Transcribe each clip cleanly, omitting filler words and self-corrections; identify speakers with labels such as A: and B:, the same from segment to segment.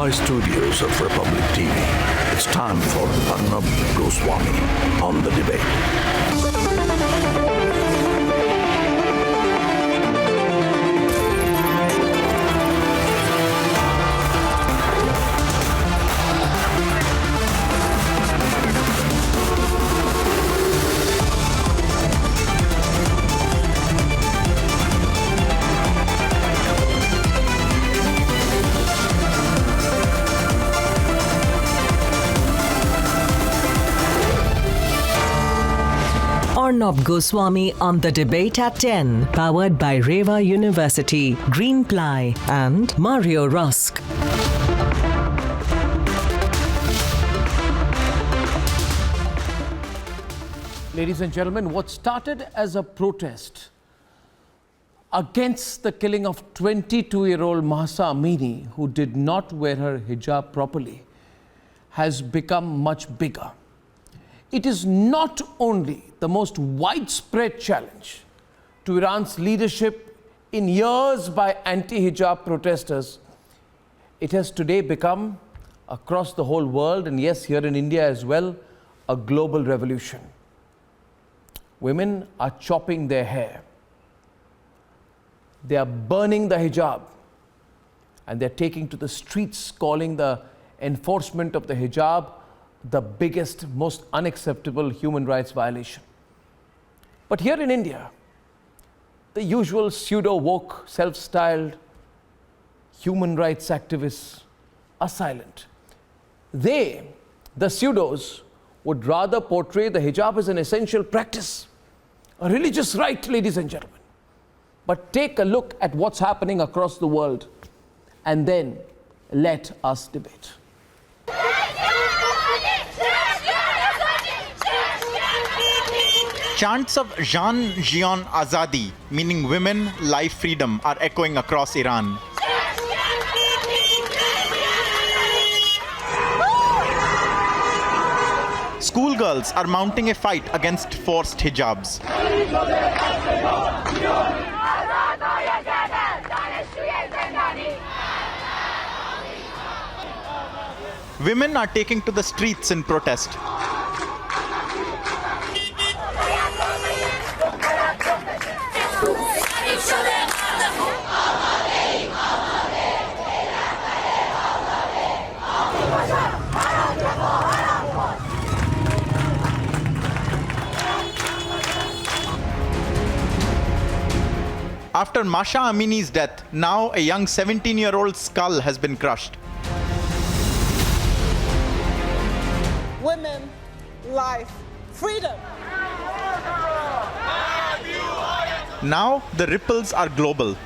A: Mumbai studios of Republic TV, it's time for Arnab Goswami on the debate.
B: Arnab Goswami on the debate at 10, powered by Reva University, Greenply and Mario Rusk.
C: Ladies and gentlemen, what started as a protest against the killing of 22-year-old Mahsa Amini, who did not wear her hijab properly, has become much bigger. It is not only the most widespread challenge to Iran's leadership in years by anti-hijab protesters, it has today become, across the whole world, and yes, here in India as well, a global revolution. Women are chopping their hair. They are burning the hijab, and they're taking to the streets, calling the enforcement of the hijab the biggest, most unacceptable human rights violation. But here in India, the usual pseudo-woke, self-styled human rights activists are silent. They, the pseudos, would rather portray the hijab as an essential practice, a religious right, ladies and gentlemen. But take a look at what's happening across the world, and then let us debate.
D: Chants of Jan Jion Azadi, meaning women, life, freedom, are echoing across Iran. Schoolgirls are mounting a fight against forced hijabs. Women are taking to the streets in protest. After Mahsa Amini's death, now a young 17-year-old's skull has been crushed.
E: Women, life, freedom.
D: Now the ripples are global.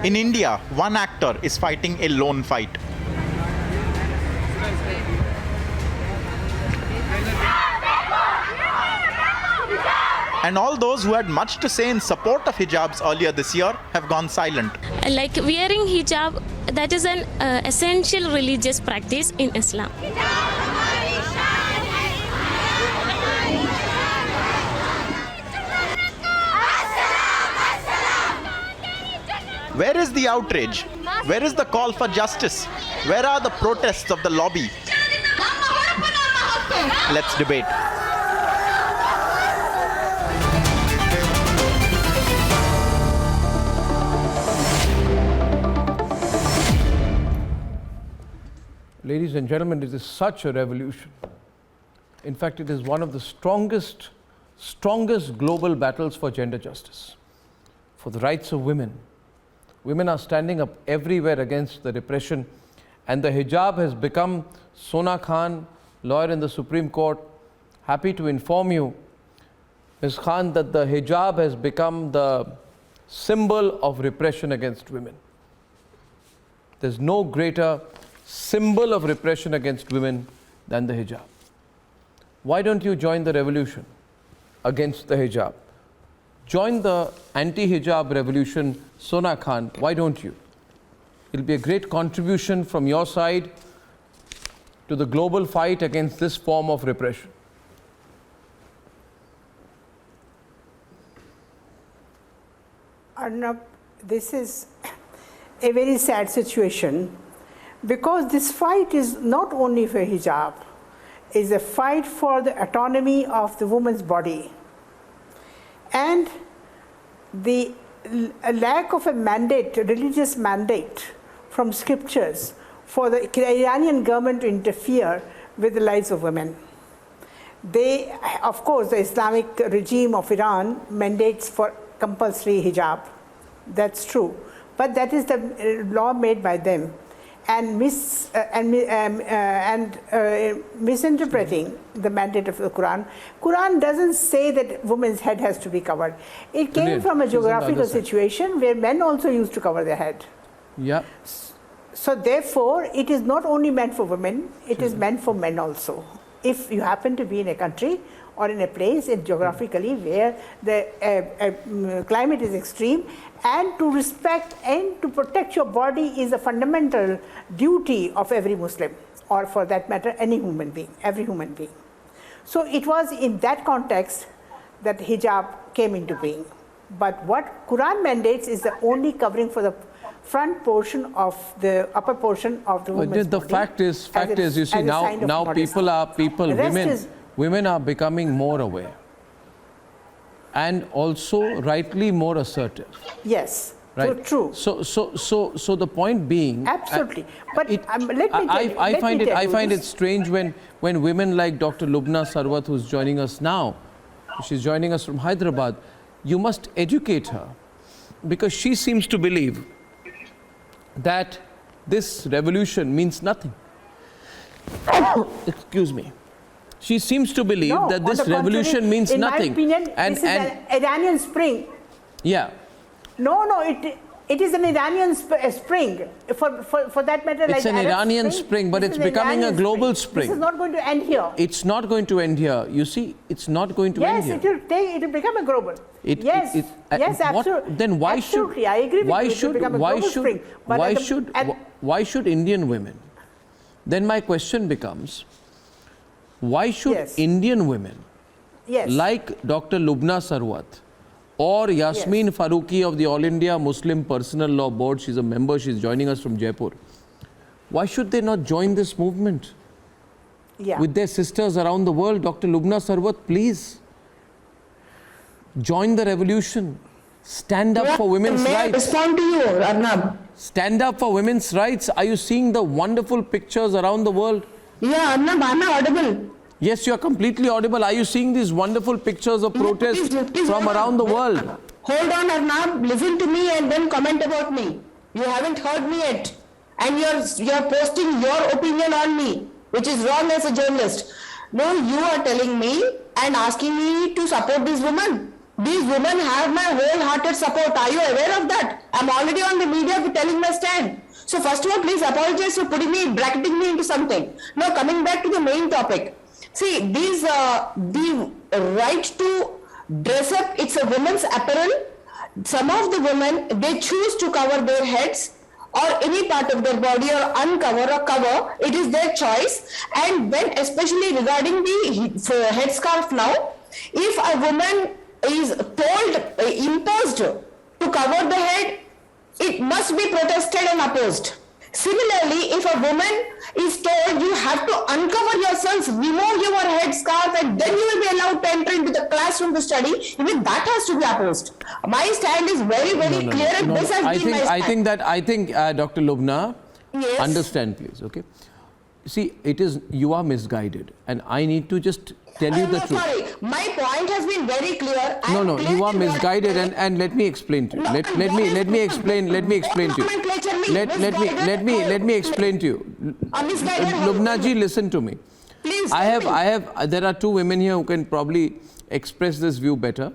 D: In India, one actor is fighting a lone fight. And all those who had much to say in support of hijabs earlier this year have gone silent.
F: Like wearing hijab, that is an essential religious practice in Islam.
D: Where is the outrage? Where is the call for justice? Where are the protests of the lobby? Let's debate.
C: Ladies and gentlemen, it is such a revolution. In fact, it is one of the strongest global battles for gender justice, for the rights of women. Women are standing up everywhere against the repression, and the hijab has become, Sona Khan, lawyer in the Supreme Court, happy to inform you, Ms. Khan, that the hijab has become the symbol of repression against women. There's no greater symbol of repression against women than the hijab. Why don't you join the revolution against the hijab? Join the anti-hijab revolution, Sona Khan. Why don't you? It'll be a great contribution from your side to the global fight against this form of repression?
G: Arnab, this is a very sad situation because this fight is not only for hijab, it's a fight for the autonomy of the woman's body. And the lack of a mandate, a religious mandate from scriptures for the Iranian government to interfere with the lives of women. They, of course, the Islamic regime of Iran mandates for compulsory hijab. That's true. But that is the law made by them. And misinterpreting the mandate of the Quran. Quran doesn't say that woman's head has to be covered. It came from a geographical situation where men also used to cover their head.
C: Yeah.
G: So therefore, it is not only meant for women, it is meant for men also. If you happen to be in a country or in a place geographically where the climate is extreme, and to respect and to protect your body is a fundamental duty of every Muslim, or for that matter, any human being, every human being. So it was in that context that hijab came into being. But what Quran mandates is the only covering for the front portion of the upper portion of the woman's body.
C: The fact is, you see, now women are becoming more aware and also rightly more assertive.
G: Yes,
C: right.
G: So true.
C: So the point being,
G: absolutely. But let me tell you,
C: I find it strange when women like Dr. Lubna Sarwat, who's joining us now, she's joining us from Hyderabad. You must educate her, because she seems to believe that this revolution means nothing. Excuse me. She seems to believe that this revolution means nothing.
G: In my opinion, this is an Iranian spring.
C: Yeah.
G: No, it is an Iranian spring. For that matter,
C: it's an Iranian spring, but it's becoming a global spring.
G: This is not going to end here.
C: It's not going to end here. You see, it's not going to end here.
G: Yes, it will become a global. Yes, absolutely.
C: Then why
G: absolutely, I agree with you.
C: Why should Indian women? Then my question becomes, why should Indian women, like Dr. Lubna Sarwat or Yasmin Farooqi of the All India Muslim Personal Law Board, she's a member, she's joining us from Jaipur, why should they not join this movement with their sisters around the world? Dr. Lubna Sarwat, please join the revolution. Stand up for women's rights.
H: May I respond to you, Arnab?
C: Stand up for women's rights. Are you seeing the wonderful pictures around the world?
H: Yeah, Arnab, am I audible?
C: Yes, you are completely audible. Are you seeing these wonderful pictures of protest from around the world?
H: Hold on, Arnab. Listen to me and then comment about me. You haven't heard me yet. And you're posting your opinion on me, which is wrong as a journalist. No, you are telling me and asking me to support this woman. These women have my wholehearted support. Are you aware of that? I'm already on the media telling my stand. So first of all, please apologize for bracketing me into something. Now coming back to the main topic. See, the right to dress up, it's a woman's apparel. Some of the women, they choose to cover their heads or any part of their body or uncover or cover. It is their choice. And when, especially regarding the headscarf now, if a woman is imposed to cover the head, it must be protested and opposed. Similarly, if a woman is told you have to uncover yourself, remove your headscarf, and then you will be allowed to enter into the classroom to study, even that has to be opposed. My stand is very, very clear, and this has been my stand.
C: I think Dr. Lubna, understand please, okay? See, you are misguided, and I need to just tell you the truth.
H: Sorry, my point has been very clear.
C: No, you are misguided, and let me explain to you. Let me explain to you. Let me explain to you. Lubna ji, listen to me.
H: Please.
C: There are two women here who can probably express this view better.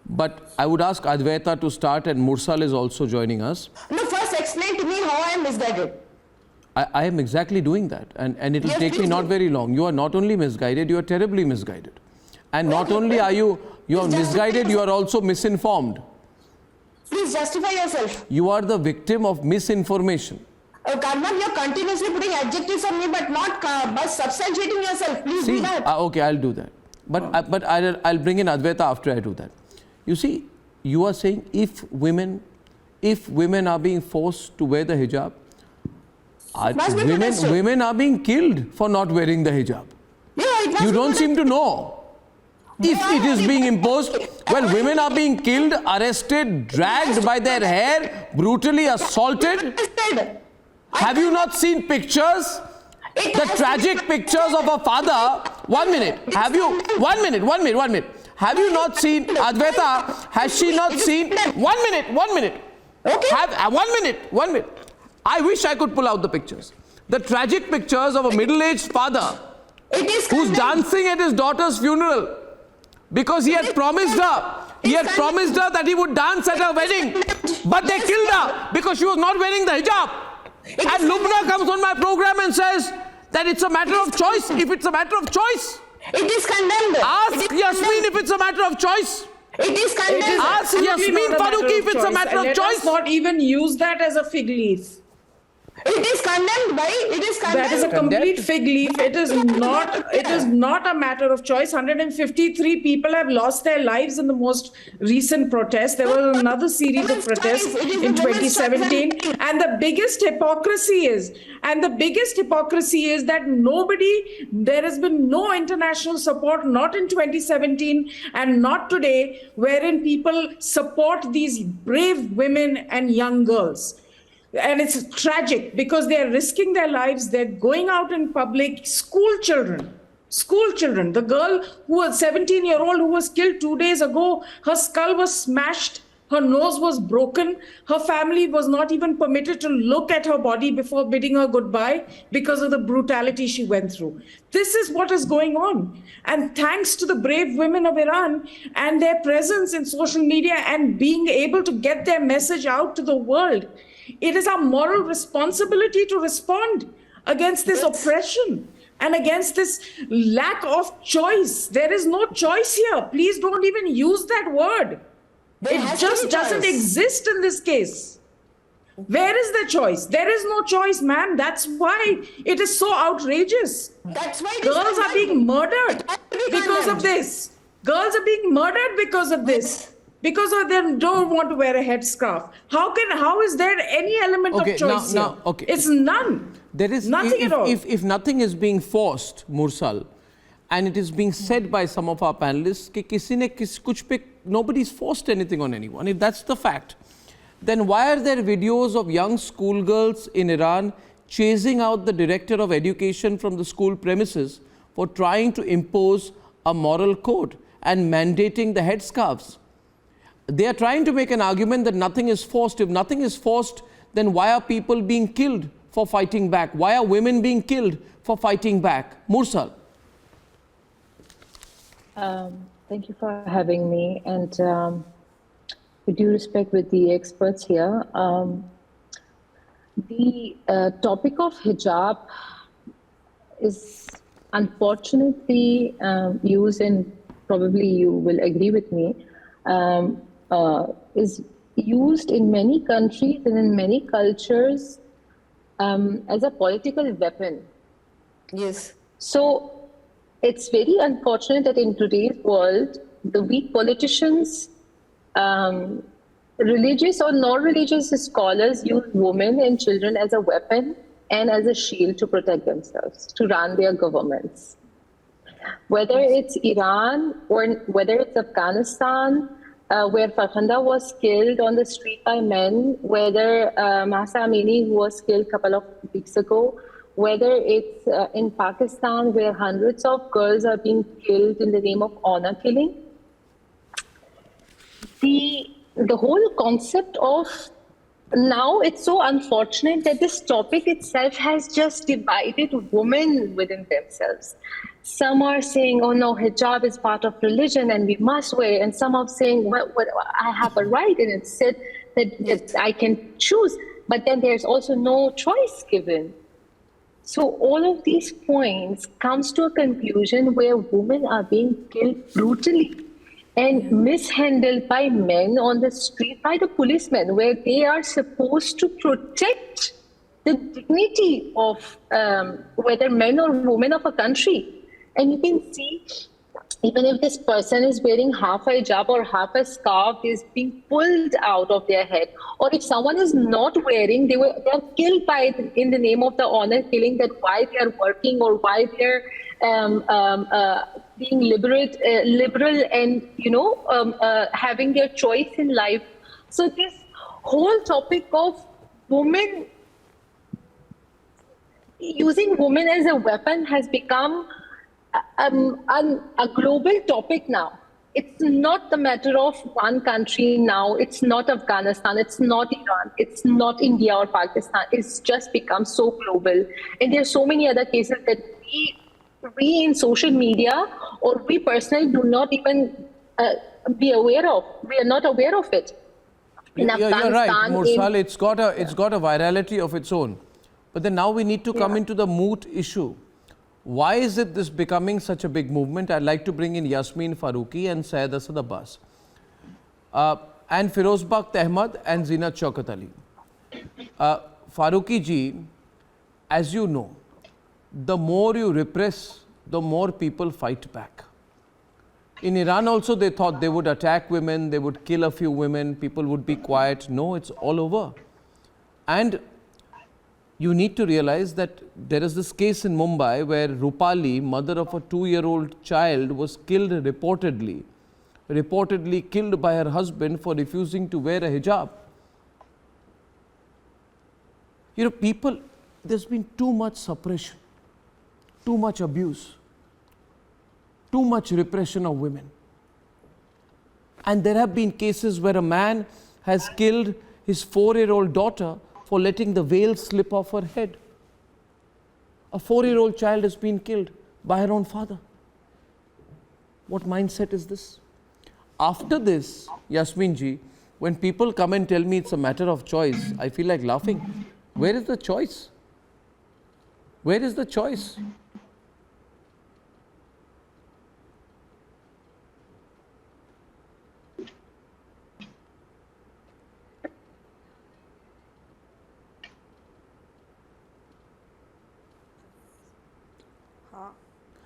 C: But I would ask Advaita to start, and Mursal is also joining us.
H: No, first explain to me how I am misguided.
C: I am exactly doing that, and it will take me not very long. You are not only misguided, you are terribly misguided. And not only are you are misguided, you are also misinformed.
H: Please justify yourself.
C: You are the victim of misinformation.
H: Arnab, you're continuously putting adjectives on me, but not by substantiating yourself. Please do that.
C: Okay, I'll do that. But I'll bring in Advaita after I do that. You see, you are saying if women are being forced to wear the hijab, women are being killed for not wearing the hijab.
H: Yeah,
C: You don't seem to know. If it is being imposed, well, women are being killed, arrested, dragged by their hair, brutally assaulted. Have you not seen pictures? The tragic pictures of a father. 1 minute. Have you? 1 minute. Have you not seen, Advaita, has she not seen? 1 minute.
H: Okay.
C: 1 minute. I wish I could pull out the pictures. The tragic pictures of a middle-aged father who's dancing at his daughter's funeral because he had promised her. He had promised her that he would dance at her wedding. But they killed her because she was not wearing the hijab. And Lubna comes on my program and says that it's a matter of choice. If it's a matter of choice,
H: it is condemned.
C: Ask Yasmin if it's a matter of choice.
H: It is condemned.
C: Ask Yasmin Farooqi if it's a matter of choice.
E: Let us not even use that as a fig leaf.
H: It is condemned, bhai. It is condemned.
E: That is a complete fig leaf. It is not a matter of choice. 153 people have lost their lives in the most recent protest. There was another series of protests in 2017. And the biggest hypocrisy is that there has been no international support, not in 2017 and not today, wherein people support these brave women and young girls. And it's tragic because they're risking their lives. They're going out in public. School children. The girl who was 17-year-old who was killed 2 days ago, her skull was smashed. Her nose was broken. Her family was not even permitted to look at her body before bidding her goodbye because of the brutality she went through. This is what is going on. And thanks to the brave women of Iran and their presence in social media and being able to get their message out to the world, it is our moral responsibility to respond against this oppression and against this lack of choice. There is no choice here. Please don't even use that word. It just doesn't exist in this case. Where is the choice? There is no choice, ma'am. That's why it is so outrageous.
H: That's why
E: girls are being murdered because of this. Girls are being murdered because of this. Because of them don't want to wear a headscarf. How is there any element of choice here? It's none.
C: There is
E: nothing at all.
C: If nothing is being forced, Mursal, and it is being said by some of our panelists, कि nobody's forced anything on anyone. If that's the fact, then why are there videos of young schoolgirls in Iran chasing out the director of education from the school premises for trying to impose a moral code and mandating the headscarves? They are trying to make an argument that nothing is forced. If nothing is forced, then why are people being killed for fighting back? Why are women being killed for fighting back? Mursal.
I: Thank you for having me. And with due respect with the experts here, the topic of hijab is unfortunately used, and probably you will agree with me, is used in many countries and in many cultures as a political weapon.
H: Yes.
I: So it's very unfortunate that in today's world, the weak politicians, religious or non-religious scholars use women and children as a weapon and as a shield to protect themselves, to run their governments. Whether it's Iran or whether it's Afghanistan, where Farhanda was killed on the street by men, whether Mahsa Amini, who was killed a couple of weeks ago, whether it's in Pakistan, where hundreds of girls are being killed in the name of honor killing. The whole concept of, now it's so unfortunate that this topic itself has just divided women within themselves. Some are saying, oh no, hijab is part of religion and we must wear. And some are saying, well, I have a right, and it's said that I can choose. But then there's also no choice given. So all of these points comes to a conclusion where women are being killed brutally and mishandled by men on the street, by the policemen, where they are supposed to protect the dignity of whether men or women of a country. And you can see, even if this person is wearing half a hijab or half a scarf is being pulled out of their head, or if someone is not wearing, they are killed by in the name of the honor killing, that why they are working or why they're being liberal and having their choice in life. So this whole topic of women, using women as a weapon, has become a global topic now. It's not the matter of one country now. It's not Afghanistan. It's not Iran. It's not India or Pakistan. It's just become so global. And there are so many other cases that we in social media or we personally do not even be aware of. We are not aware of it.
C: You're right, Mursal. It's got a virality of its own. But then now we need to come into the moot issue. Why is this becoming such a big movement? I'd like to bring in Yasmin Farooqi and Syed Asad Abbas. And Firoz Bakht Ahmad and Zinat Shaukat Ali. Farooqi ji, as you know, the more you repress, the more people fight back. In Iran also they thought they would attack women, they would kill a few women, people would be quiet. No, it's all over. And you need to realize that there is this case in Mumbai where Rupali, mother of a 2-year-old child, was killed reportedly killed by her husband for refusing to wear a hijab. You know, people, there's been too much suppression, too much abuse, too much repression of women. And there have been cases where a man has killed his 4-year-old daughter for letting the veil slip off her head. A 4-year-old child has been killed by her own father. What mindset is this? After this, Yasmin ji, when people come and tell me it's a matter of choice, I feel like laughing. Where is the choice? Where is the choice?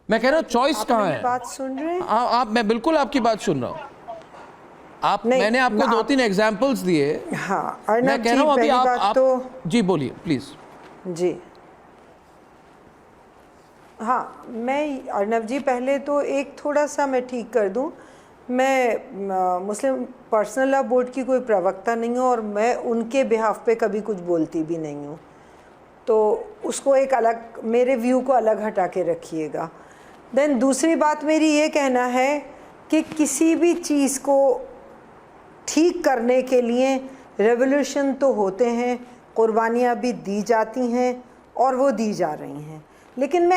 C: मैं कह रहा हूँ choice कहाँ है?
J: बात सुन रहे हैं?
C: आप मैं बिल्कुल आपकी बात सुन रहा हूँ। मैंने आपको 2-3 एग्जाम्पल्स दिए।
J: हाँ,
C: मैं कह रहा हूँ अभी आप जी बोलिए प्लीज।
J: जी हाँ, मैं अर्नब जी पहले तो एक थोड़ा सा मैं ठीक कर दूँ। मैं मुस्लिम पर्सनल लॉ बोर्ड की कोई प्रवक्ता नहीं हूँ और मैं उनके बिहाफ पे कभी कुछ बोलती भी नहीं हूँ, तो उसको एक अलग, मेरे व्यू को अलग हटा के रखिएगा। देन दूसरी बात मेरी ये कहना है कि किसी भी चीज़ को ठीक करने के लिए रेवोल्यूशन तो होते हैं, कुर्बानियाँ भी दी जाती हैं और वो दी जा रही हैं। लेकिन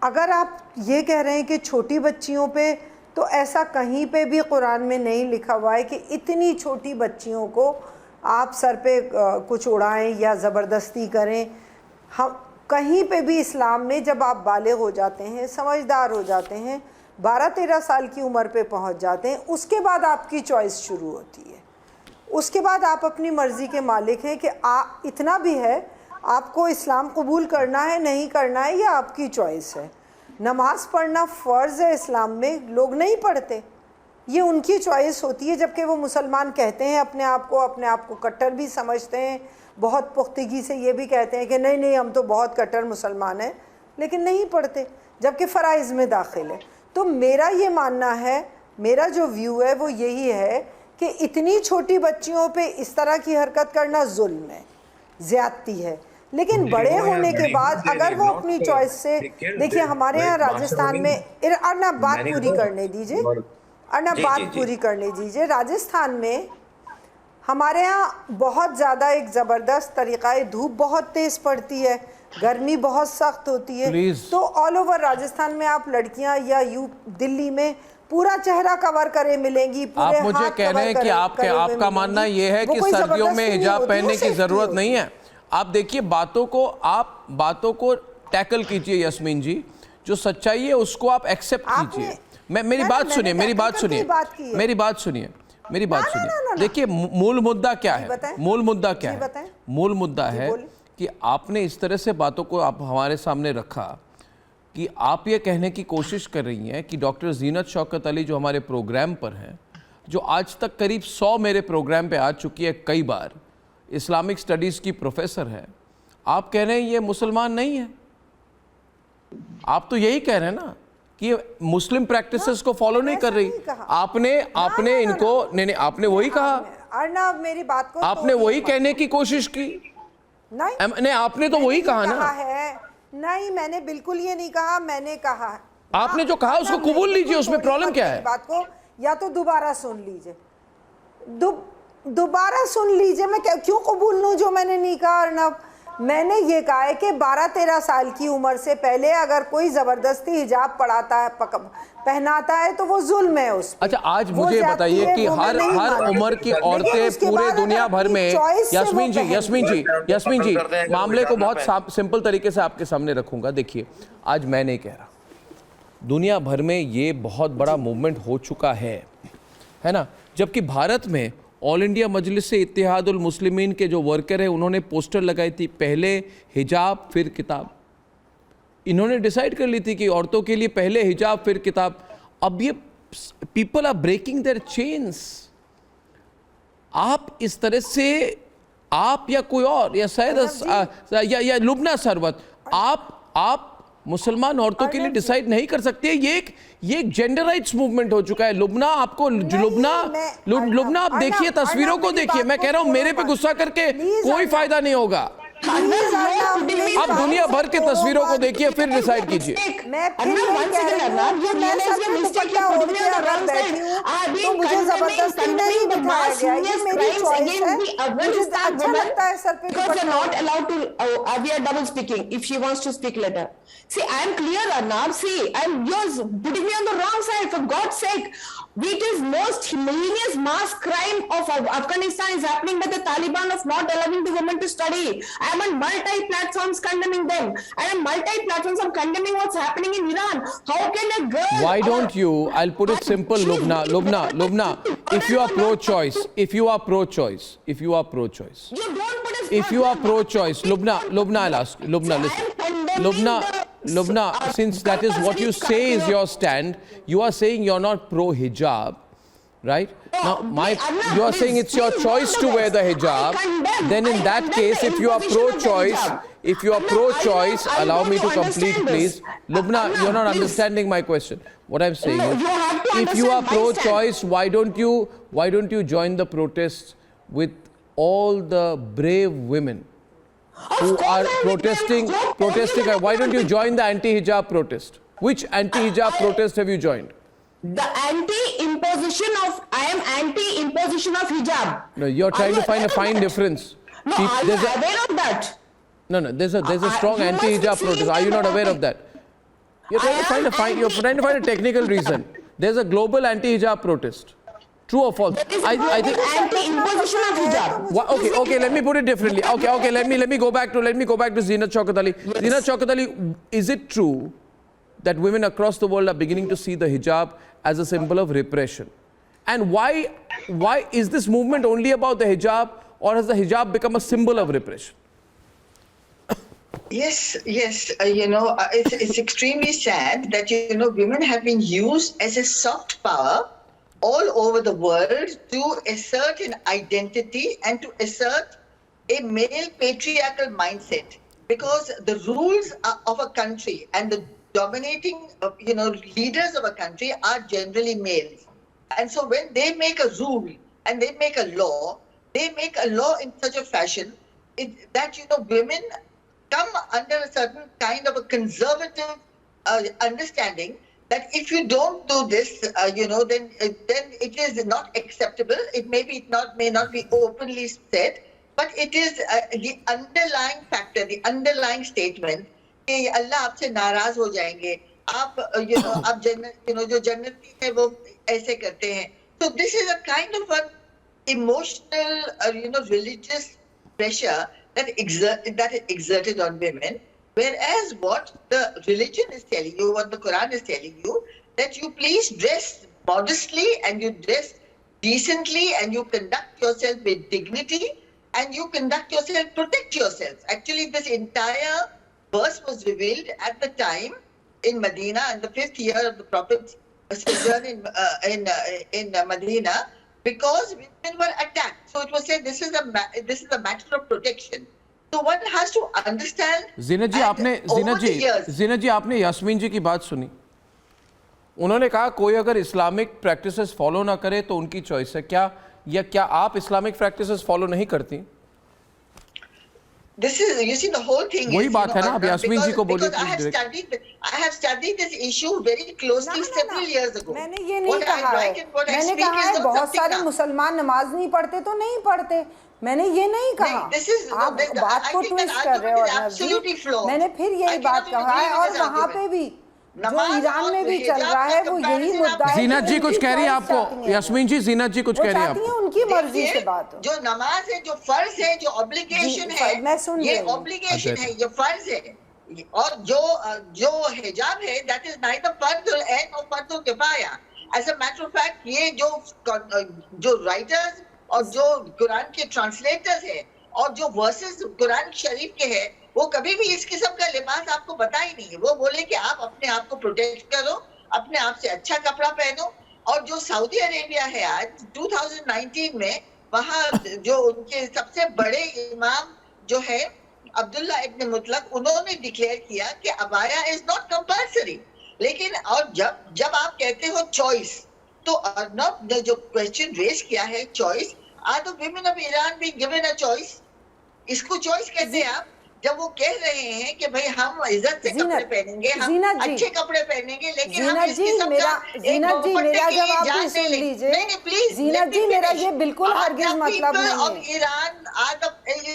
J: अगर आप ये कह रहे हैं कि छोटी बच्चियों पे, तो ऐसा कहीं पे भी कुरान में नहीं लिखा हुआ है कि इतनी छोटी बच्चियों को आप सर पे कुछ उड़ाएं या ज़बरदस्ती करें। हम कहीं पे भी इस्लाम में जब आप बालिग हो जाते हैं, समझदार हो जाते हैं, 12-13 साल की उम्र पे पहुंच जाते हैं, उसके बाद आपकी चॉइस शुरू होती है। उसके बाद आप अपनी मर्ज़ी के मालिक हैं कि इतना भी है, आपको इस्लाम कबूल करना है नहीं करना है, ये आपकी चॉइस है। नमाज़ पढ़ना फ़र्ज़ है इस्लाम में, लोग नहीं पढ़ते, ये उनकी चॉइस होती है। जबकि वो मुसलमान कहते हैं अपने आप को कट्टर भी समझते हैं, बहुत पुख्तगी से ये भी कहते हैं कि नहीं नहीं हम तो बहुत कट्टर मुसलमान हैं, लेकिन नहीं पढ़ते, जबकि फ़राइज़ में दाखिल है। तो मेरा ये मानना है, मेरा जो व्यू है वो यही है कि इतनी छोटी बच्चियों पे इस तरह की हरकत करना जुल्म है, ज़्यादती है। लेकिन बड़े होने के बाद अगर वो अपनी चॉइस से, देखिए हमारे यहाँ राजस्थान में, अर्नब बात पूरी करने दीजिए, अर्नब बात पूरी करने दीजिए। राजस्थान में हमारे यहाँ बहुत ज़्यादा एक ज़बरदस्त तरीक़ा है, धूप बहुत तेज़ पड़ती है, गर्मी बहुत सख्त होती है, तो ऑल ओवर राजस्थान में आप लड़कियाँ या दिल्ली में पूरा चेहरा कवर करे मिलेंगी, पूरे
C: आप मुझे कह रहे हैं कि आपका मानना ये है कि सर्दियों में हिजाब पहनने की ज़रूरत नहीं है। आप देखिए बातों को टैकल कीजिए यस्मीन जी, जो सच्चाई है उसको आप एक्सेप्ट कीजिए। मेरी बात सुनिए। देखिए मूल मुद्दा क्या है? मूल मुद्दा है कि आपने इस तरह से बातों को आप हमारे सामने रखा कि आप ये कहने की कोशिश कर रही हैं कि डॉक्टर जीनत शौकत अली जो हमारे प्रोग्राम पर हैं, जो आज तक करीब 100 मेरे प्रोग्राम पे आ चुकी है, कई बार इस्लामिक स्टडीज़ की प्रोफेसर है, आप कह रहे हैं ये मुसलमान नहीं है। आप तो यही कह रहे हैं ना कि ये मुस्लिम प्रैक्टिसेस को फॉलो नहीं कर रही। आपने इनको नहीं, आपने वही कहा।
J: अर्नब, मेरी बात को
C: आपने वही कहने की कोशिश की। नहीं, आपने तो वही कहा ना।
J: नहीं, मैंने बिल्कुल ये नहीं कहा। मैंने कहा
C: आपने जो कहा उसको कबूल लीजिए, उसमें प्रॉब्लम क्या है?
J: बात को या तो दोबारा सुन लीजिए, दोबारा सुन लीजिए। मैं क्यों कबूल लूं जो मैंने नहीं कहा? अर्नब, मैंने ये कहा है कि 12-13 साल की उम्र से पहले अगर कोई जबरदस्ती हिजाब पहनाता है तो वो जुल्म है उस पे।
C: अच्छा, आज मुझे बताइए कि हर उम्र की औरतें पूरे दुनिया भर में, यास्मीन जी, मामले को बहुत सिंपल तरीके से आपके सामने रखूंगा। देखिए, आज मैं नहीं कह रहा, दुनिया भर में ये बहुत बड़ा मूवमेंट हो चुका है ना। जबकि भारत में ऑल इंडिया मजलिस से इत्तेहादुल मुस्लिमीन के जो वर्कर हैं, उन्होंने पोस्टर लगाई थी, पहले हिजाब फिर किताब। इन्होंने डिसाइड कर ली थी कि औरतों के लिए पहले हिजाब फिर किताब। अब ये people are breaking their chains. आप इस तरह से, आप या कोई और, या सैयद या लुबना सरवत, आप मुसलमान औरतों के लिए डिसाइड नहीं कर सकते। ये एक जेंडर राइट्स मूवमेंट हो चुका है। लुबना आप देखिए, तस्वीरों को देखिए। मैं कह रहा हूं, मेरे पे गुस्सा करके कोई फायदा नहीं होगा। आप दुनिया भर के तस्वीरों को देखिए, फिर डिसाइड कीजिए।
H: See, I am clear, Arnab. See, you're putting me on the wrong side. For God's sake, it is most heinous mass crime of Afghanistan is happening by the Taliban of not allowing the women to study. I am on multi-platforms condemning them. I am multi-platforms. I'm condemning what's happening in Iran. How can a girl?
C: Why don't you? I'll put it simple, Lubna. If you are pro-choice, you don't put a. If you are pro-choice, Lubna, I'll ask. Lubna, listen. Lubna, since that is what you say is your stand, you are saying you're not pro-hijab, right? Now, you are saying it's your choice to wear the hijab. Then in that case, if you are pro-choice, allow me to complete, please. Lubna, you're not understanding my question. What I'm saying is, if you are pro-choice, why don't you join the protests with all the brave women who are protesting? Why don't you join the anti-hijab protest? Which anti-hijab protest have you joined?
H: The anti-imposition of, I am anti-imposition of hijab.
C: No, you're trying to find a fine difference.
H: No, are you aware of that?
C: No, there's a strong anti-hijab protest. Are you not aware of that? You're trying to find a technical reason. There's a global anti-hijab protest. True or false? I think
H: anti-imposition of hijab.
C: Okay. Let me put it differently. Okay. Let me go back to Zinat Shaukat Ali. Yes. Zinat Shaukat Ali, is it true that women across the world are beginning to see the hijab as a symbol of repression? And why is this movement only about the hijab, or has the hijab become a symbol of repression?
K: Yes. It's extremely sad that women have been used as a soft power all over the world to assert an identity and to assert a male patriarchal mindset, because the rules of a country and the dominating leaders of a country are generally males. And so when they make a rule and they make a law in such a fashion that women come under a certain kind of a conservative understanding that if you don't do this, then it is not acceptable. It may not be openly said, but it is the underlying factor, the underlying statement. कि अल्लाह आपसे नाराज हो जाएंगे, आप आप जो जन्नती है वो ऐसे करते हैं. So this is a kind of an emotional, religious pressure that is exerted on women. Whereas what the religion is telling you, what the Quran is telling you, that you please dress modestly and you dress decently and you conduct yourself with dignity and you conduct yourself, protect yourself. Actually, this entire verse was revealed at the time in Medina, in the 5th year of the Prophet's sojourn in Medina, because women were attacked. So it was said this is a matter of protection. So one has to understand.
C: ज़ीनत जी आपने यास्मीन जी की बात सुनी. उन्होंने कहा कोई अगर Islamic practices follow ना करे तो उनकी चॉइस है. क्या आप इस्लामिक प्रैक्टिसेस फॉलो नहीं करती?
K: This is, you see, the whole thing.
C: वही बात है ना. अब यास्मीन जी को बोलिए.
K: I have studied this issue very closely several years ago.
J: मैंने ये नहीं कहा है. मैंने कहा है बहुत सारे मुसलमान नमाज नहीं पढ़ते तो नहीं पढ़ते. मैंने ये नहीं कहा. आप बात को ट्विस्ट कर रहे हो अर्नब जी. मैंने फिर यही बात कहा है और वहाँ पे भी जो ईरान में भी चल रहा है वो यही मुद्दा है.
C: ज़ीनत जी कुछ कह रही है आपको. यास्मीन जी, ज़ीनत जी कुछ कह रही है आपको.
J: उनकी मर्जी से बात हो.
K: जो नमाज है, जो फर्ज है, जो ऑब्लिगेशन है, ये ऑब्लिगेशन है, ये फर्ज है. और जो हिजाब है, दैट इज नाइदर फर्जुल ऐन और फर्जुल किफाया. As a matter of fact, ये जो राइटर्स और जो कुरान के ट्रांसलेटर्स है और जो वर्सेस कुरान शरीफ के हैं, वो कभी भी इस किस्म का लिबास आपको बता ही नहीं है. वो बोले कि आप अपने आप को प्रोटेक्ट करो, अपने आप से अच्छा कपड़ा पहनो. और जो सऊदी अरेबिया है आज 2019 में, वहाँ जो उनके सबसे बड़े इमाम जो है अब्दुल्ला इब्न मुतलक, उन्होंने डिक्लेयर किया कि अबाया इज नॉट कंपल्सरी. लेकिन और जब आप कहते हो चॉइस, तो अर्नब ने जो क्वेश्चन रेज किया है, choice, are the women of Iran being given a choice? इसको चॉइस कहते हैं आप. जब वो कह रहे हैं कि भाई हम इज्जत से कपड़े पहनेंगे, हम अच्छे कपड़े पहनेंगे, लेकिन हम इस किस्म का
J: ज़ीनत जी मेरा जवाब भी सुन लीजिए.
K: नहीं प्लीज
J: ज़ीनत जी, मेरा ये बिल्कुल हरगिज मतलब नहीं है.
K: Iran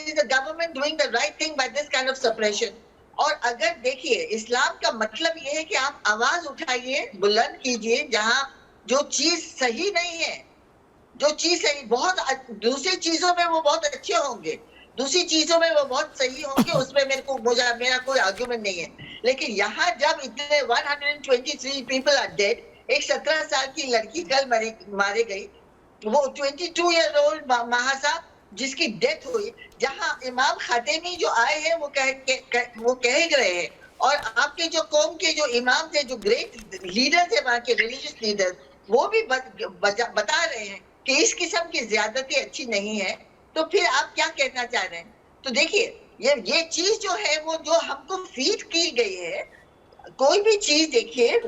K: is the government doing the right thing by this kind of suppression? और अगर देखिए, इस्लाम का मतलब ये है कि आप आवाज उठाइए, बुलंद कीजिए, जहाँ जो चीज सही नहीं है, जो चीज सही, बहुत दूसरी चीजों में वो बहुत अच्छे होंगे, दूसरी चीजों में वो बहुत सही होंगे, उसमें मेरा कोई आर्गुमेंट नहीं है. लेकिन यहाँ जब इतने 123 पीपल आर डेड, एक 17 साल की लड़की कल मारे गई, वो 22 ईयर ओल्ड महासा जिसकी डेथ हुई, जहाँ इमाम खातेमी जो आए हैं वो कह रहे हैं, और आपके जो कौम के जो इमाम थे, जो ग्रेट लीडर थे वहाँ के रिलीजियस लीडर, वो भी बता रहे हैं कि इस किस्म की ज्यादती अच्छी नहीं है. तो फिर आप क्या कहना चाह रहे हैं? तो देखिए, ये चीज जो है वो जो हमको फीड की गई है, कोई भी चीज देखिए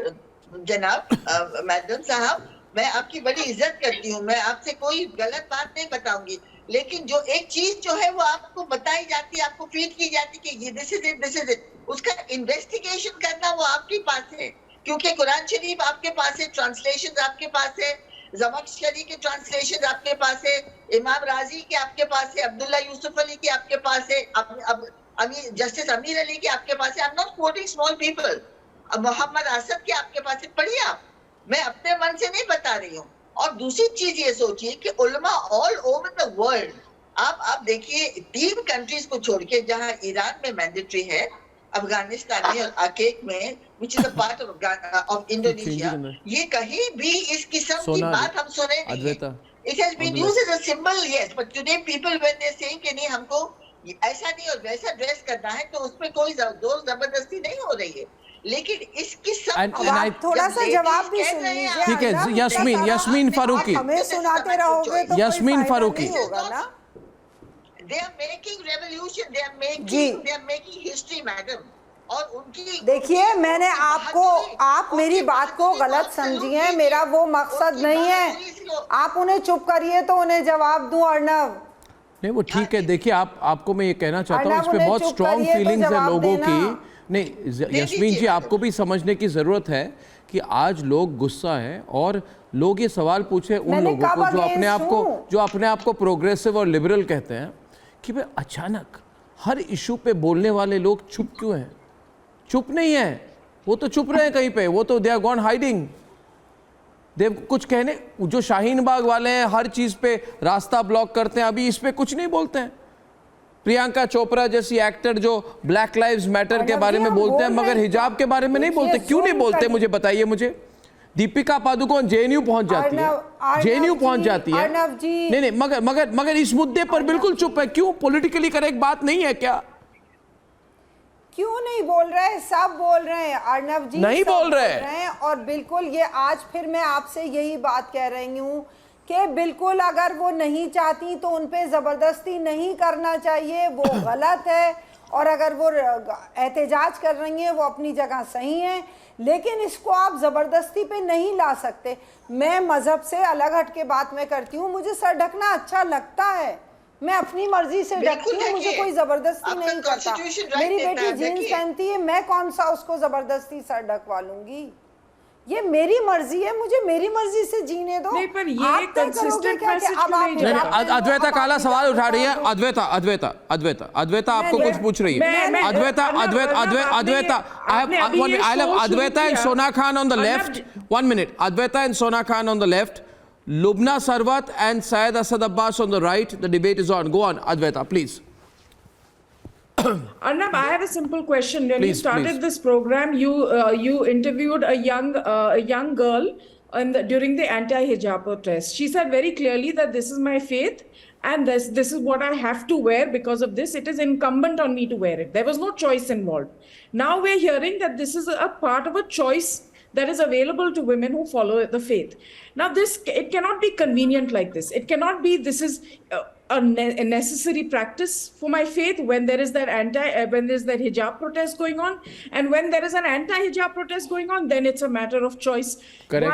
K: जनाब, मैडम साहब, मैं आपकी बड़ी इज्जत करती हूँ, मैं आपसे कोई गलत बात नहीं बताऊंगी, लेकिन जो एक चीज जो है वो आपको बताई जाती है, आपको फीड की जाती है कि ये दिस इज इट, उसका इन्वेस्टिगेशन करना वो आपके पास है, क्योंकि कुरान शरीफ आपके पास है, ट्रांसलेशन आपके पास है, ज़मख़शरी के ट्रांसलेशन आपके पास है, इमाम राजी के आपके पास है, अब्दुल्ला यूसुफ अली के आपके पास है, जस्टिस अमीर अली के आपके पास है. I am not quoting small people. Mohammad Asad के आपके पास है, पढ़िए आप, मैं अपने मन से नहीं बता रही हूँ. और दूसरी चीज ये सोचिए कि उलमा ऑल ओवर द वर्ल्ड, आप देखिए 3 कंट्रीज को छोड़ के, जहाँ ईरान में मैंडेटरी है, अफगानिस्तान में और अकेक में, which is a part of Indonesia, ये कहीं भी इस किस्म की बात हम सुने नहीं. It has been used as a symbol, yes, but today people when they saying कि नहीं हमको ऐसा नहीं और वैसा ड्रेस करना है, तो उसमें कोई जोर जबरदस्ती नहीं हो रही है. लेकिन इस किस्म
J: थोड़ा सा जवाब भी सुन लीजिए.
C: ठीक है, यास्मीन फारूकी,
J: हमें सुनाते रहोगे तो
C: यास्मीन फारूकी,
J: होगा ना.
K: They are making revolution, they are making history, madam. और उनकी
J: देखिए, मैंने आप मेरी बात को गलत समझी है, मेरा वो मकसद नहीं है. आप उन्हें चुप करिए तो उन्हें जवाब दूं. अर्नब
C: नहीं, वो ठीक है. देखिए, आपको मैं ये कहना चाहता हूँ, इस पे बहुत स्ट्रॉन्ग फीलिंग्स है लोगों की. नहीं यास्मीन जी, आपको भी समझने की जरूरत है कि आज लोग गुस्सा है, और लोग ये सवाल पूछे उन लोगों को जो अपने आप को प्रोग्रेसिव और लिबरल कहते हैं, कि भाई अचानक हर इशू पे बोलने वाले लोग चुप क्यों हैं? चुप नहीं है, वो तो चुप रहे हैं कहीं पे, वो तो दे आर गॉन हाइडिंग. देव कुछ कहने, जो शाहीन बाग वाले हैं हर चीज पे रास्ता ब्लॉक करते हैं, अभी इस पे कुछ नहीं बोलते हैं. प्रियंका चोपड़ा जैसी एक्टर जो ब्लैक लाइव्स मैटर के बारे में बोलते हैं, मगर हिजाब के बारे में नहीं बोलते. क्यों नहीं बोलते, मुझे बताइए. मुझे दीपिका पादुकोण जेएनयू पहुंच जाती है, जेएनयू पहुंच जाती है।
J: अर्नब जी,
C: नहीं मगर इस मुद्दे पर बिल्कुल चुप है। क्यों? पॉलिटिकली करेक्ट बात नहीं है क्या?
J: क्यों नहीं बोल रहे? सब बोल रहे हैं अर्नब जी,
C: नहीं बोल रहे
J: हैं। और बिल्कुल ये आज फिर मैं आपसे यही बात कह रही हूँ कि बिल्कुल अगर वो नहीं चाहती तो उन पे जबरदस्ती नहीं करना चाहिए, वो गलत है। और अगर वो एहतजाज कर रही हैं वो अपनी जगह सही है, लेकिन इसको आप जबरदस्ती पे नहीं ला सकते। मैं मजहब से अलग हट के बात मैं करती हूँ, मुझे सर ढकना अच्छा लगता है, मैं अपनी मर्जी से ढकती हूँ, मुझे कोई जबरदस्ती नहीं करता। मेरी बेटी जीन्स पहनती है, मैं कौन सा उसको जबरदस्ती सर ढकवा लूंगी? ये मेरी मर्जी है, मुझे मेरी मर्जी से जीने दो।
E: नहीं, पर ये कंसिस्टेंट मैसेज क्यों नहीं?
C: अद्वैता काला सवाल उठा रही है। अद्वैता आपको कुछ पूछ रही है। अद्वैता एंड सोना Khan on the left, 1 minute. Advaita and Sona Khan on the left, Lubna Sarwat and Syed Asad Abbas on the right. The debate is on. Go on, Advaita, please.
E: Arnab, I have a simple question. When you
C: Please,
E: started
C: please.
E: this program, you interviewed a young girl during the anti-hijab protest. She said very clearly that this is my faith and this is what I have to wear. Because of this, it is incumbent on me to wear it. There was no choice involved. Now we're hearing that this is a part of a choice that is available to women who follow the faith. Now it cannot be convenient like this. It cannot be this is a necessary practice for my faith when there is that when there's that hijab protest going on, and when there is an anti-hijab protest going on, then it's a matter of choice.
C: Correct.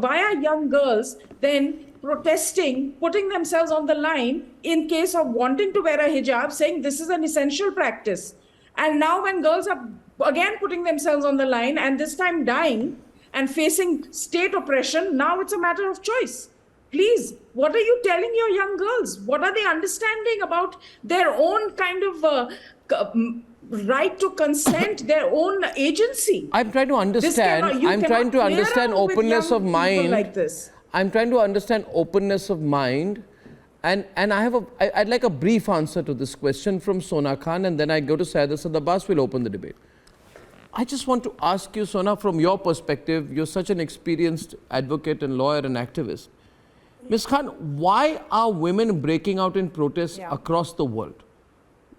E: Why are young girls then protesting, putting themselves on the line in case of wanting to wear a hijab, saying this is an essential practice? And now when girls are again putting themselves on the line and this time dying and facing state oppression, now it's a matter of choice. Please, what are you telling your young girls? What are they understanding about their own kind of right to consent, their own agency?
C: I'm trying to understand. I'm trying to understand openness of mind.
E: Like this.
C: I'm trying to understand openness of mind, and I'd like a brief answer to this question from Sona Khan, and then I go to Syed Asad Abbas. We'll open the debate. I just want to ask you, Sona, from your perspective, you're such an experienced advocate and lawyer and activist. Ms. Khan, why are women breaking out in protests across the world?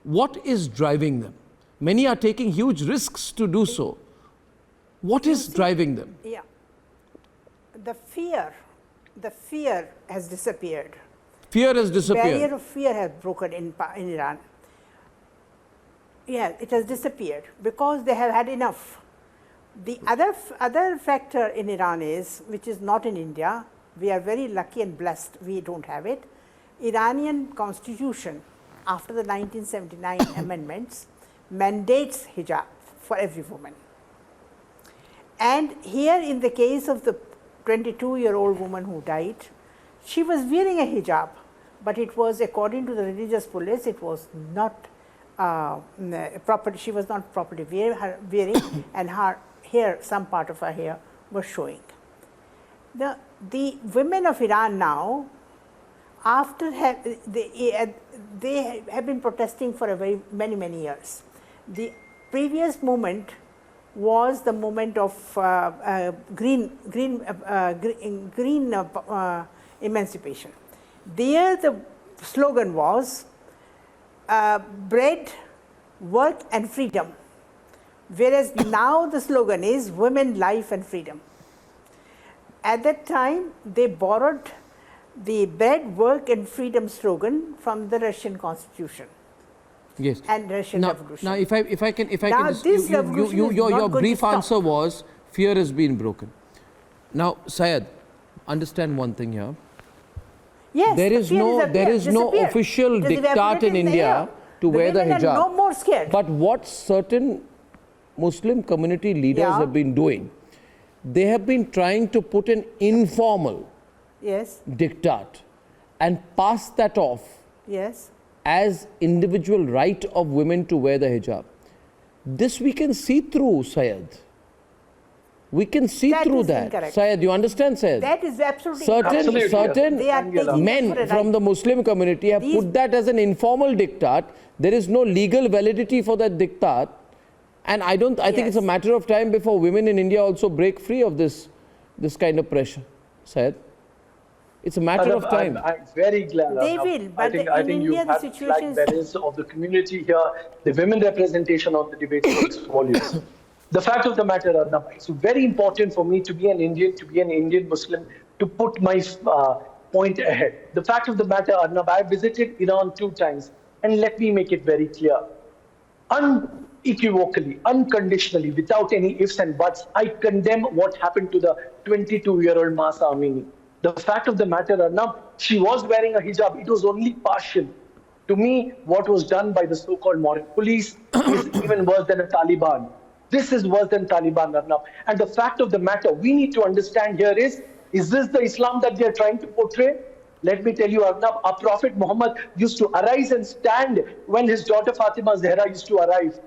C: What is driving them? Many are taking huge risks to do so. What is driving them?
G: Yeah. The fear has disappeared.
C: Fear has disappeared.
G: The barrier of fear has broken in Iran. Yeah, it has disappeared because they have had enough. The other factor in Iran is, which is not in India, we are very lucky and blessed we don't have it. Iranian constitution after the 1979 amendments mandates hijab for every woman. And here in the case of the 22-year-old woman who died, she was wearing a hijab, but it was, according to the religious police, it was not proper. She was not properly wearing and her hair, some part of her hair was showing. The women of Iran now, after they have been protesting for many years. The previous movement was the movement of green emancipation. There the slogan was bread, work and freedom, whereas now the slogan is women, life and freedom. At that time, they borrowed the bread, work and freedom slogan from the Russian constitution.
C: Yes.
G: And Russian revolution.
C: Now, if I can,
G: this
C: your brief answer was fear has been broken. Now, Syed, understand one thing here.
G: Yes,
C: there is no official diktat in India to wear the hijab.
G: No more scared.
C: But what certain Muslim community leaders have been doing, they have been trying to put an informal diktat and pass that off as individual right of women to wear the hijab. This we can see through, Syed. We can see through that.
G: Incorrect.
C: Syed, you understand, Syed?
G: That is absolutely
C: certain men from the Muslim community have put that as an informal diktat. There is no legal validity for that diktat. And I think it's a matter of time before women in India also break free of this this kind of pressure, Syed. It's a matter of time.
L: I'm very glad.
G: They will, but
L: I think
G: India,
L: you have
G: the situation
L: that is of the community here, the women representation on the debate speaks volumes. The fact of the matter, Arnab, it's very important for me to be an Indian Muslim, to put my point ahead. The fact of the matter, Arnab, I visited Iran 2 times, and let me make it very clear. Unequivocally, unconditionally, without any ifs and buts, I condemn what happened to the 22-year-old Mahsa Amini. The fact of the matter, Arnab, she was wearing a hijab. It was only partial. To me, what was done by the so-called modern police is even worse than a Taliban. This is worse than Taliban, Arnab. And the fact of the matter, we need to understand here is this the Islam that they are trying to portray? Let me tell you, Arnab, our Prophet Muhammad used to arise and stand when his daughter Fatima Zahra used to arrive.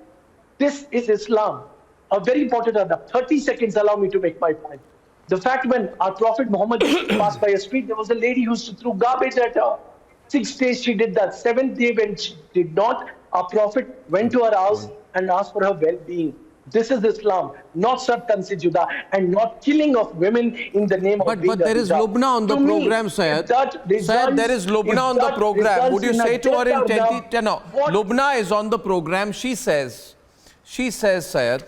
L: This is Islam. A very important, Arnab. 30 seconds, allow me to make my point. The fact when our Prophet Muhammad used to pass by a street, there was a lady who used to throw garbage at her. 6 days she did that. 7th day when she did not, our Prophet went to her house and asked for her well-being. This is Islam, not Sattansi Juda, and not killing of women in the name of
C: But there is Lubna on the program, Syed. Syed, there is Lubna on the program. Would you say to her in 10? No, Lubna is on the program. She says, Syed,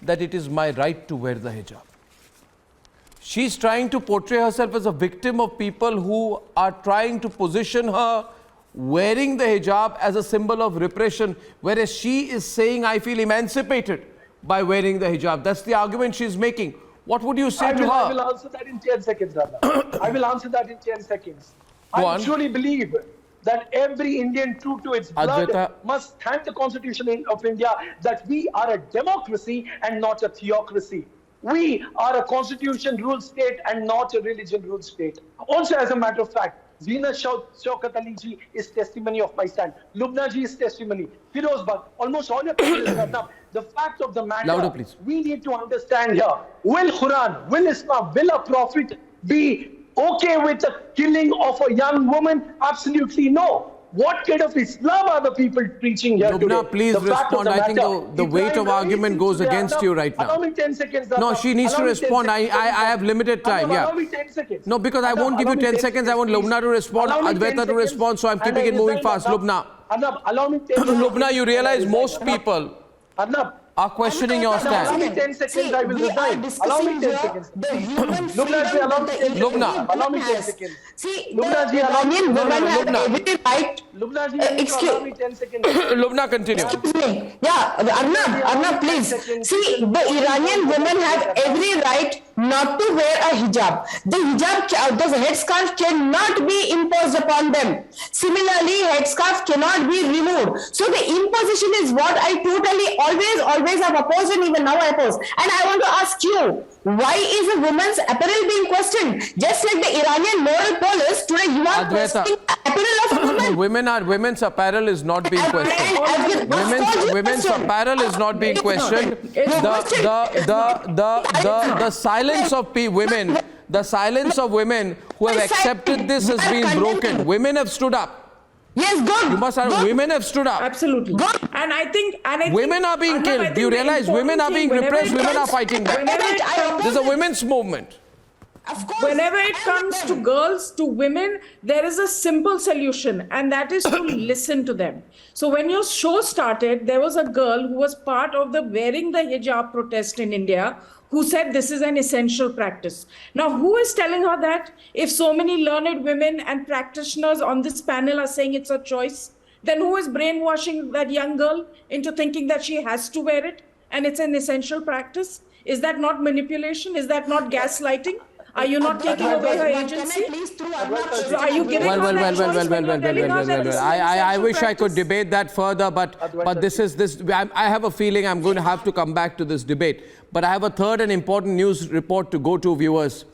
C: that it is my right to wear the hijab. She's trying to portray herself as a victim of people who are trying to position her wearing the hijab as a symbol of repression, whereas she is saying, I feel emancipated by wearing the hijab. That's the argument she's making. What would you say to her?
L: I will answer that in 10 seconds, Arnab. I will answer that in 10 seconds. I truly believe that every Indian, true to its blood, must thank the Constitution of India that we are a democracy and not a theocracy. We are a constitution-ruled state and not a religion-ruled state. Also, as a matter of fact, Zina Shaukat Ali ji is testimony of my stand. Lubna ji is testimony. Firoz Bag, almost all your people now. The fact of the matter,
C: louder, please.
L: We need to understand here, will Quran, will Islam, will a prophet be okay with the killing of a young woman? Absolutely no. What kind of Islam are the people preaching here
C: Lubna,
L: today?
C: please respond. I think the weight of argument goes against you right now.
L: Allow me 10 seconds.
C: No, she needs to respond. I have limited time.
L: Allow me 10 seconds.
C: No, because I won't give you 10 seconds. I want Lubna to respond, Advaita to respond, so I'm keeping it moving fast. Lubna.
L: Arnab, allow me 10 seconds.
C: Lubna, you realize most people are questioning your stand.
L: Allow me 10 seconds, I will resign. Allow me 10 seconds. Lubna ji, allow me 10 seconds.
C: Lubna.
L: Allow me 10 seconds.
H: See,
L: Lubna ji, allow me 10 seconds.
H: Lubna,
L: Lubna ji, allow me 10 seconds.
C: Lubna, continue.
H: Yeah, Arnab, please. See, the Iranian women have every right not to wear a hijab. The hijab, the headscarf cannot be imposed upon them. Similarly, headscarf cannot be removed. So the imposition is what I totally always have opposed, and even now I oppose. And I want to ask you, why is a woman's apparel being questioned? Just like the Iranian moral police, today you are questioning apparel of women.
C: Women's apparel is not being questioned. Women's apparel is not being questioned. The silence of women, the silence of women who have accepted this has been broken. Women have stood up.
H: Yes, good.
C: You must have. Women have stood up.
E: Absolutely. Good. And I think
C: women are being killed. Do you realize women are being repressed? Women are fighting back. There's a women's movement.
H: Of course.
E: Whenever it comes to girls, to women, there is a simple solution, and that is to listen to them. So when your show started, there was a girl who was part of the wearing the hijab protest in India who said this is an essential practice. Now, who is telling her that? If so many learned women and practitioners on this panel are saying it's a choice, then who is brainwashing that young girl into thinking that she has to wear it and it's an essential practice? Is that not manipulation? Is that not gaslighting? Are you not taking away her agency? Are you giving her that choice when you're telling her that this is an
C: I wish
E: essential
C: I could
E: practice?
C: debate that further, but this. I have a feeling I'm going to have to come back to this debate. But I have a third and important news report to go to viewers.